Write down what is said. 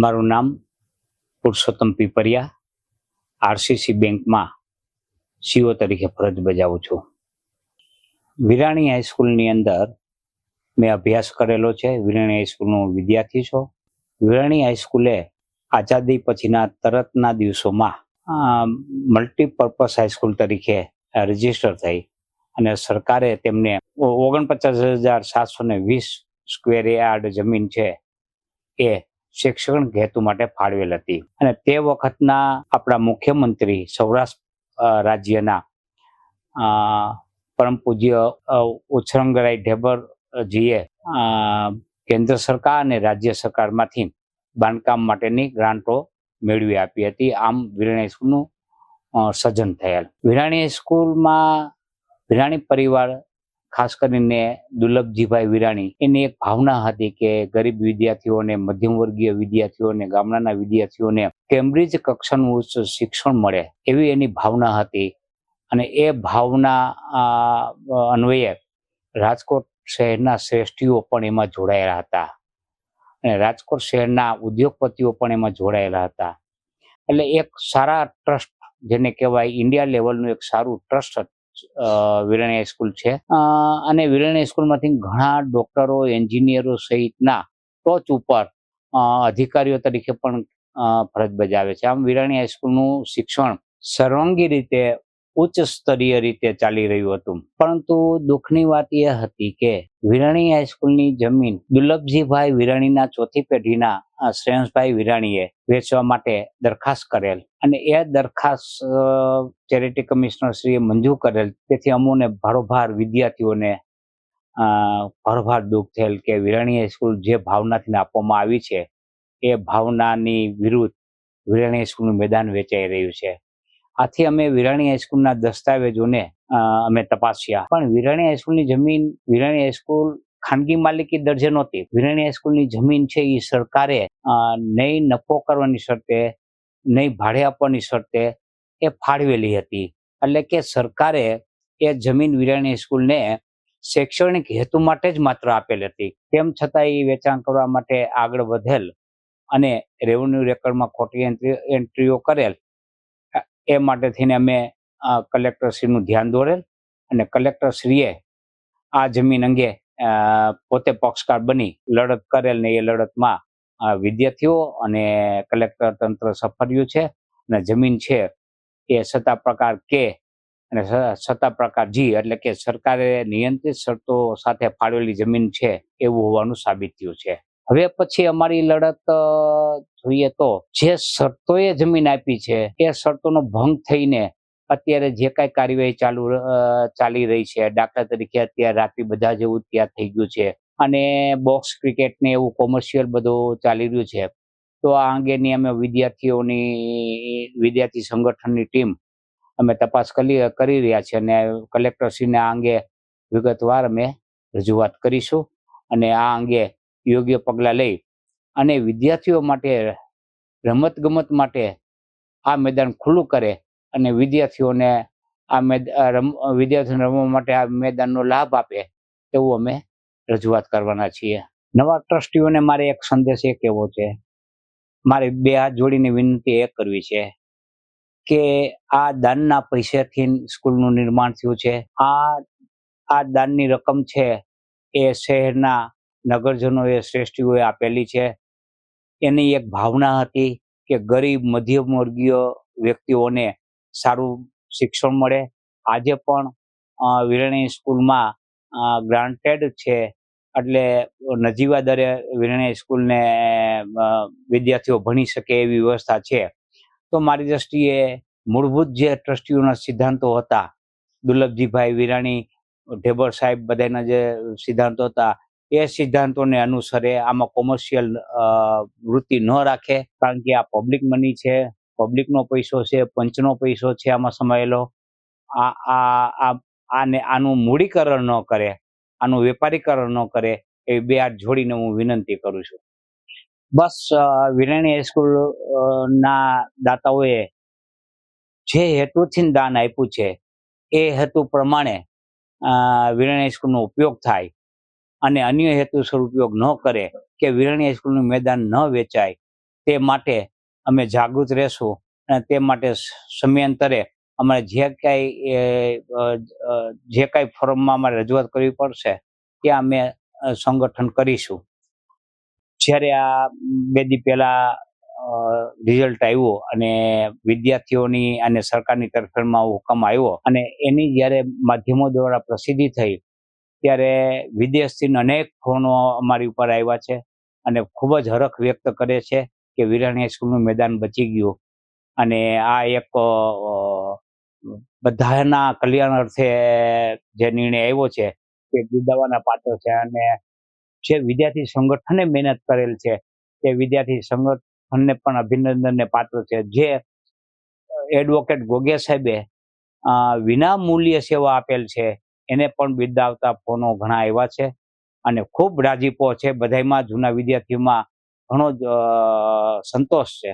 મારું નામ પુરુષોત્તમ પીપરિયા, આરસીસી બેંકમાં સીઓ તરીકે ફરજ બજાવું છું. વિરાણી હાઈસ્કૂલની અંદર મેં અભ્યાસ કરેલો છે. વિરાણી હાઈસ્કૂલનો વિદ્યાર્થી છું. વિરાણી હાઈસ્કૂલે આઝાદી પછીના તરતના દિવસોમાં મલ્ટીપર્પઝ હાઈસ્કૂલ તરીકે રજીસ્ટર થઈ અને સરકારે તેમને 49,720 સ્ક્વેર યાર્ડ જમીન છે એ શૈક્ષણિક હેતુ માટે ફાળવેલ હતી. અને તે વખતના આપણા મુખ્યમંત્રી સૌરાષ્ટ્ર રાજ્યના પરમ પૂજ્ય ઉછરંગરાય ઢેબરજીએ કેન્દ્ર સરકાર અને રાજ્ય સરકારમાંથી બાંધકામ માટેની ગ્રાન્ટો મેળવી આપી હતી. આમ વિરાણી હાઈસ્કૂલનું સર્જન થયેલ. વિરાણી હાઈસ્કૂલમાં વિરાણી પરિવાર, ખાસ કરીને દુર્લભજીભાઈ વિરાણી, એની એક ભાવના હતી કે ગરીબ વિદ્યાર્થીઓને, મધ્યમ વર્ગીય વિદ્યાર્થીઓને, ગામડાના વિદ્યાર્થીઓને કેમ્બ્રિજ કક્ષાનું ઉચ્ચ શિક્ષણ મળે એવી એની ભાવના હતી. અને એ ભાવના અન્વયે રાજકોટ શહેરના શ્રેષ્ઠીઓ પણ એમાં જોડાયેલા હતા અને રાજકોટ શહેરના ઉદ્યોગપતિઓ પણ એમાં જોડાયેલા હતા. એટલે એક સારા ટ્રસ્ટ, જેને કહેવાય ઇન્ડિયા લેવલનું એક સારું ટ્રસ્ટ વિરાણી હાઈસ્કૂલ છે. અને વિરાણી હાઈસ્કૂલમાંથી ઘણા ડોક્ટરો, એન્જિનિયરો સહિતના ટોચ ઉપર અધિકારીઓ તરીકે પણ ફરજ બજાવે છે. આમ વિરાણી હાઈસ્કૂલનું શિક્ષણ સર્વાંગી રીતે, ઉચ્ચ સ્તરીય રીતે ચાલી રહ્યું હતું. પરંતુ દુઃખની વાત એ હતી કે વિરાણી હાઈસ્કૂલની જમીન દુર્લભજીભાઈ વિરાણીના ચોથી પેઢીના શ્રેયસભાઈ વિરાણીએ વેચવા માટે દરખાસ્ત કરેલ અને એ દરખાસ્ત ચેરિટી કમિશનર શ્રીએ મંજૂર કરેલ. તેથી અમોને ભારોભાર વિદ્યાર્થીઓને ભારોભાર દુઃખ થયેલ કે વિરાણી હાઈસ્કૂલ જે ભાવનાથી આપવામાં આવી છે એ ભાવનાની વિરુદ્ધ વિરાણી હાઈસ્કૂલનું મેદાન વેચાઈ રહ્યું છે. આથી અમે વિરાણી હાઈસ્કૂલના દસ્તાવેજોને અમે તપાસ્યા, પણ વિરાણી હાઈસ્કૂલની જમીન, વિરાણી હાઈસ્કૂલ ખાનગી માલિકી દરજ્જે નહોતી. વિરાણી હાઈસ્કૂલની જમીન છે એ સરકારે નહીં નફો કરવાની શરતે, નહીં ભાડે આપવાની શરતે એ ફાળવેલી હતી. એટલે કે સરકારે એ જમીન વિરાણી હાઈસ્કૂલને શૈક્ષણિક હેતુ માટે જ માત્ર આપેલ હતી. તેમ છતાં એ વેચાણ કરવા માટે આગળ વધેલ અને રેવન્યુ રેકર્ડમાં ખોટી એન્ટ્રીઓ કરેલ. એ માટે થઈને અમે કલેક્ટરશ્રીનું ધ્યાન દોરેલ અને કલેક્ટરશ્રીએ આ જમીન અંગે પોતે પક્ષકાર બની લડત કરેલ ને એ લડતમાં વિદ્યાર્થીઓ અને કલેક્ટર તંત્ર સફળ રહ્યું છે. અને જમીન છે એ સત્તા પ્રકાર કે અને સત્તા પ્રકાર જી, એટલે કે સરકારે નિયંત્રિત શરતો સાથે ફાળવેલી જમીન છે એવું હોવાનું સાબિત થયું છે. હવે પછી અમારી લડત જોઈએ તો જે શરતોએ જમીન આપી છે એ શરતોનો ભંગ થઈને અત્યારે જે કાંઈ કાર્યવાહી ચાલી રહી છે, દાખલા તરીકે અત્યારે રાત્રિ બધા જેવું ત્યાં થઈ ગયું છે અને બોક્સ ક્રિકેટ ને એવું કોમર્શિયલ બધું ચાલી રહ્યું છે. તો આ અંગેની અમે વિદ્યાર્થી સંગઠનની ટીમ અમે તપાસ કરી રહ્યા છીએ અને કલેક્ટરશ્રીને આ અંગે વિગતવાર અમે રજૂઆત કરીશું અને આ અંગે યોગ્ય પગલાં લઈ અને વિદ્યાર્થીઓ માટે, રમતગમત માટે આ મેદાન ખુલ્લું કરે અને વિદ્યાર્થીઓને રમવા માટે આ મેદાનનો લાભ આપે એવું અમે રજૂઆત કરવાના છીએ. નવા ટ્રસ્ટીઓને મારે એક સંદેશ એ કહેવો છે, મારે બે હાથ જોડીને વિનંતી એ કરવી છે કે આ દાનના પૈસાથી સ્કૂલનું નિર્માણ થયું છે. આ દાનની રકમ છે એ શહેરના નગરજનોએ, શ્રેષ્ઠીઓએ આપેલી છે. એની એક ભાવના હતી કે ગરીબ, મધ્યમ વર્ગીય વ્યક્તિઓને સારું શિક્ષણ મળે. આજે પણ વિરાણી સ્કૂલમાં ગ્રાન્ટેડ છે, એટલે નજીવા દરે વિરાણી સ્કૂલને વિદ્યાર્થીઓ ભણી શકે એવી વ્યવસ્થા છે. તો મારી દ્રષ્ટિએ મૂળભૂત જે ટ્રસ્ટીઓના સિદ્ધાંતો હતા, દુર્લભજીભાઈ વિરાણી, ઢેબર સાહેબ, બધાના જે સિદ્ધાંતો હતા એ સિદ્ધાંતોને અનુસરે. આમાં કોમર્શિયલ વૃત્તિ ન રાખે, કારણ કે આ પબ્લિક મની છે, પબ્લિકનો પૈસો છે, પંચનો પૈસો છે આમાં સમાયેલો. આનું મૂડીકરણ ન કરે, આનું વેપારીકરણ ન કરે એ બે હાથ જોડીને હું વિનંતી કરું છું. બસ વિરાણી હાઈસ્કૂલ ના દાતાઓએ જે હેતુથી દાન આપ્યું છે એ હેતુ પ્રમાણે વિરાણી હાઈસ્કૂલનો ઉપયોગ થાય અને અન્ય હેતુસર ઉપયોગ ન કરે કે વિરાણી હાઈસ્કૂલનું મેદાન ન વેચાય તે માટે અમે જાગૃત રહેશું અને તે માટે સમયાંતરે અમારે જે કાંઈ ફોરમમાં અમારે રજૂઆત કરવી પડશે ત્યાં અમે સંગઠન કરીશું. જ્યારે આ 2 દી પહેલા રિઝલ્ટ આવ્યું અને વિદ્યાર્થીઓની અને સરકારની તરફેણમાં હુકમ આવ્યો અને એની જ્યારે માધ્યમો દ્વારા પ્રસિદ્ધિ થઈ ત્યારે વિદેશથી અનેક ફોનો અમારી ઉપર આવ્યા છે અને ખૂબ જ હરખ વ્યક્ત કરે છે કે વિરાણી હાઈસ્કૂલનું મેદાન બચી ગયું અને આ એક બધાના કલ્યાણ અર્થે જે નિર્ણય આવ્યો છે તે બિરદાવવાના પાત્ર છે. અને જે વિદ્યાર્થી સંગઠને મહેનત કરેલ છે તે વિદ્યાર્થી સંગઠનને પણ અભિનંદનને પાત્ર છે. જે એડવોકેટ ગોગે સાહેબે વિના મૂલ્યે સેવા આપેલ છે એને પણ બિરદાવતા ફોનો ઘણા આવ્યા છે અને ખૂબ રાજીપો છે. બધાયમાં જૂના વિદ્યાર્થીઓમાં ઘણો જ સંતોષ છે.